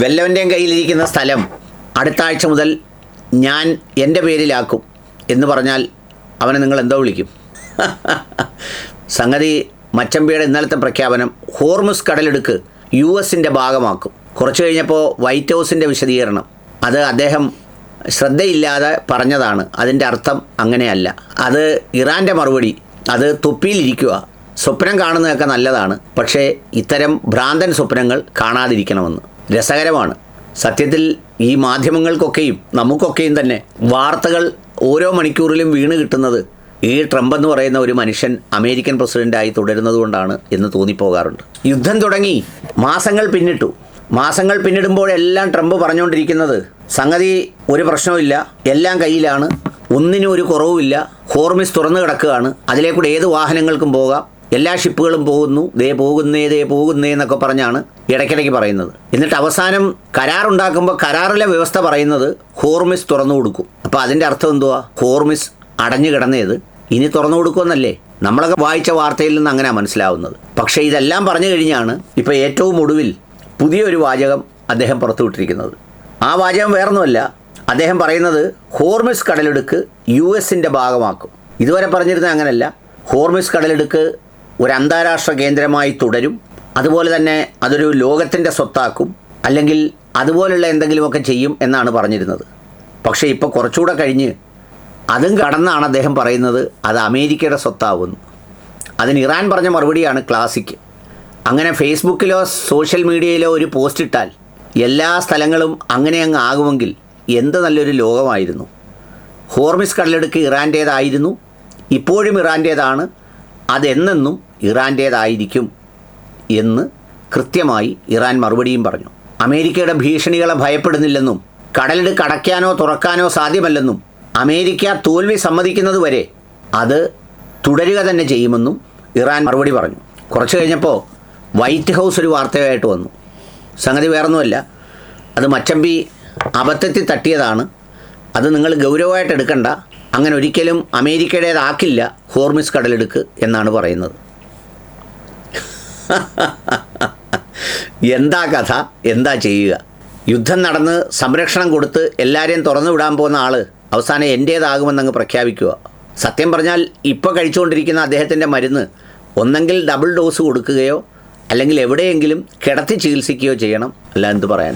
വല്ലവൻ്റെയും കയ്യിലിരിക്കുന്ന സ്ഥലം അടുത്ത ആഴ്ച മുതൽ ഞാൻ എൻ്റെ പേരിലാക്കും എന്ന് പറഞ്ഞാൽ അവനെ നിങ്ങൾ എന്തോ വിളിക്കും? സംഗതി മച്ചമ്പിയുടെ ഇന്നലത്തെ പ്രഖ്യാപനം ഹോർമുസ് കടലിടുക്ക് US-ൻ്റെ ഭാഗമാക്കും. കുറച്ച് കഴിഞ്ഞപ്പോൾ വൈറ്റ് ഹൗസിൻ്റെ വിശദീകരണം അത് അദ്ദേഹം ശ്രദ്ധയില്ലാതെ പറഞ്ഞതാണ്. അതിൻ്റെ അർത്ഥം അങ്ങനെയല്ല. അത് ഇറാൻ്റെ മറുപടി. അത് തൊപ്പിയിലിരിക്കുക. സ്വപ്നം കാണുന്നതൊക്കെ നല്ലതാണ്, പക്ഷേ ഇത്തരം ഭ്രാന്തൻ സ്വപ്നങ്ങൾ കാണാതിരിക്കണമെന്ന്. രസകരമാണ് സത്യത്തിൽ. ഈ മാധ്യമങ്ങൾക്കൊക്കെയും നമുക്കൊക്കെയും തന്നെ വാർത്തകൾ ഓരോ മണിക്കൂറിലും വീണ് കിട്ടുന്നത് ഈ ട്രംപ് എന്ന് പറയുന്ന ഒരു മനുഷ്യൻ അമേരിക്കൻ പ്രസിഡൻ്റായി തുടരുന്നത് കൊണ്ടാണ് എന്ന് തോന്നിപ്പോകാറുണ്ട്. യുദ്ധം തുടങ്ങി മാസങ്ങൾ പിന്നിട്ടു. മാസങ്ങൾ പിന്നിടുമ്പോഴെല്ലാം ട്രംപ് പറഞ്ഞുകൊണ്ടിരിക്കുന്നത് സംഗതി ഒരു പ്രശ്നവുമില്ല, എല്ലാം കയ്യിലാണ്, ഒന്നിനും ഒരു കുറവുമില്ല, ഹോർമിസ് തുറന്നു കിടക്കുകയാണ്, അതിലേക്കൂടെ ഏത് വാഹനങ്ങൾക്കും പോകാം, എല്ലാ ഷിപ്പുകളും പോകുന്നു, ദേ പോകുന്നേ എന്നൊക്കെ പറഞ്ഞാണ് ഇടയ്ക്കിടയ്ക്ക് പറയുന്നത്. എന്നിട്ട് അവസാനം കരാറുണ്ടാക്കുമ്പോൾ കരാറിലെ വ്യവസ്ഥ പറയുന്നത് ഹോർമിസ് തുറന്നു കൊടുക്കും. അപ്പോൾ അതിൻ്റെ അർത്ഥം എന്തുവാ? ഹോർമിസ് അടഞ്ഞു കിടന്നേത് ഇനി തുറന്നു കൊടുക്കുമെന്നല്ലേ നമ്മളൊക്കെ വായിച്ച വാർത്തയിൽ നിന്ന് അങ്ങനെ മനസ്സിലാവുന്നത്. പക്ഷേ ഇതെല്ലാം പറഞ്ഞു കഴിഞ്ഞാണ് ഇപ്പോൾ ഏറ്റവും ഒടുവിൽ പുതിയൊരു വാചകം അദ്ദേഹം പുറത്തുവിട്ടിരിക്കുന്നത്. ആ വാചകം വേറൊന്നുമല്ല. അദ്ദേഹം പറയുന്നത് ഹോർമിസ് കടലിടുക്ക് US-ൻ്റെ ഭാഗമാക്കും. ഇതുവരെ പറഞ്ഞിരുന്നത് അങ്ങനെയല്ല. ഹോർമിസ് കടലിടുക്ക് ഒരു അന്താരാഷ്ട്ര കേന്ദ്രമായി തുടരും, അതുപോലെ തന്നെ അതൊരു ലോകത്തിൻ്റെ സ്വത്താക്കും, അല്ലെങ്കിൽ അതുപോലുള്ള എന്തെങ്കിലുമൊക്കെ ചെയ്യും എന്നാണ് പറഞ്ഞിരുന്നത്. പക്ഷേ ഇപ്പോൾ കുറച്ചുകൂടെ കഴിഞ്ഞ് അതും കടന്നാണ് അദ്ദേഹം പറയുന്നത് അത് അമേരിക്കയുടെ സ്വത്താവുന്നു. അതിന് ഇറാൻ പറഞ്ഞ മറുപടിയാണ് ക്ലാസിക്. അങ്ങനെ ഫേസ്ബുക്കിലോ സോഷ്യൽ മീഡിയയിലോ ഒരു പോസ്റ്റ് ഇട്ടാൽ എല്ലാ സ്ഥലങ്ങളും അങ്ങനെ അങ്ങ് ആകുമെങ്കിൽ എന്ത് നല്ലൊരു ലോകമായിരുന്നു. ഹോർമിസ് കടലിടുക്ക് ഇറാൻ്റേതായിരുന്നു, ഇപ്പോഴും ഇറാൻ്റേതാണ്, അതെന്നെന്നും ഇറാൻ്റേതായിരിക്കും എന്ന് കൃത്യമായി ഇറാൻ മറുപടിയും പറഞ്ഞു. അമേരിക്കയുടെ ഭീഷണികളെ ഭയപ്പെടുന്നില്ലെന്നും കടലിടുക്ക് അടയ്ക്കാനോ തുറക്കാനോ സാധ്യമല്ലെന്നും അമേരിക്ക തോൽവി സമ്മതിക്കുന്നത് വരെ അത് തുടരുക തന്നെ ചെയ്യുമെന്നും ഇറാൻ മറുപടി പറഞ്ഞു. കുറച്ച് കഴിഞ്ഞപ്പോൾ വൈറ്റ് ഹൗസ് ഒരു വാർത്തയായിട്ട് വന്നു. സംഗതി വേറൊന്നുമല്ല, അത് മച്ചമ്പി അബദ്ധത്തിൽ തട്ടിയതാണ്, അത് നിങ്ങൾ ഗൗരവമായിട്ട് എടുക്കണ്ട, അങ്ങനെ ഒരിക്കലും അമേരിക്കയുടേതാക്കില്ല ഹോർമിസ് കടലിടുക്ക് എന്നാണ് പറയുന്നത്. എന്താ കഥ, എന്താ ചെയ്യുക? യുദ്ധം നടന്ന് സംരക്ഷണം കൊടുത്ത് എല്ലാവരെയും തുറന്നു വിടാൻ പോകുന്ന ആൾ അവസാനം എൻ്റേതാകുമെന്നങ്ങ് പ്രഖ്യാപിക്കുക. സത്യം പറഞ്ഞാൽ ഇപ്പോൾ കഴിച്ചുകൊണ്ടിരിക്കുന്ന അദ്ദേഹത്തിൻ്റെ മരുന്ന് ഒന്നെങ്കിൽ ഡബിൾ ഡോസ് കൊടുക്കുകയോ അല്ലെങ്കിൽ എവിടെയെങ്കിലും കിടത്തി ചികിത്സിക്കുകയോ ചെയ്യണം. അല്ല എന്ത് പറയാൻ.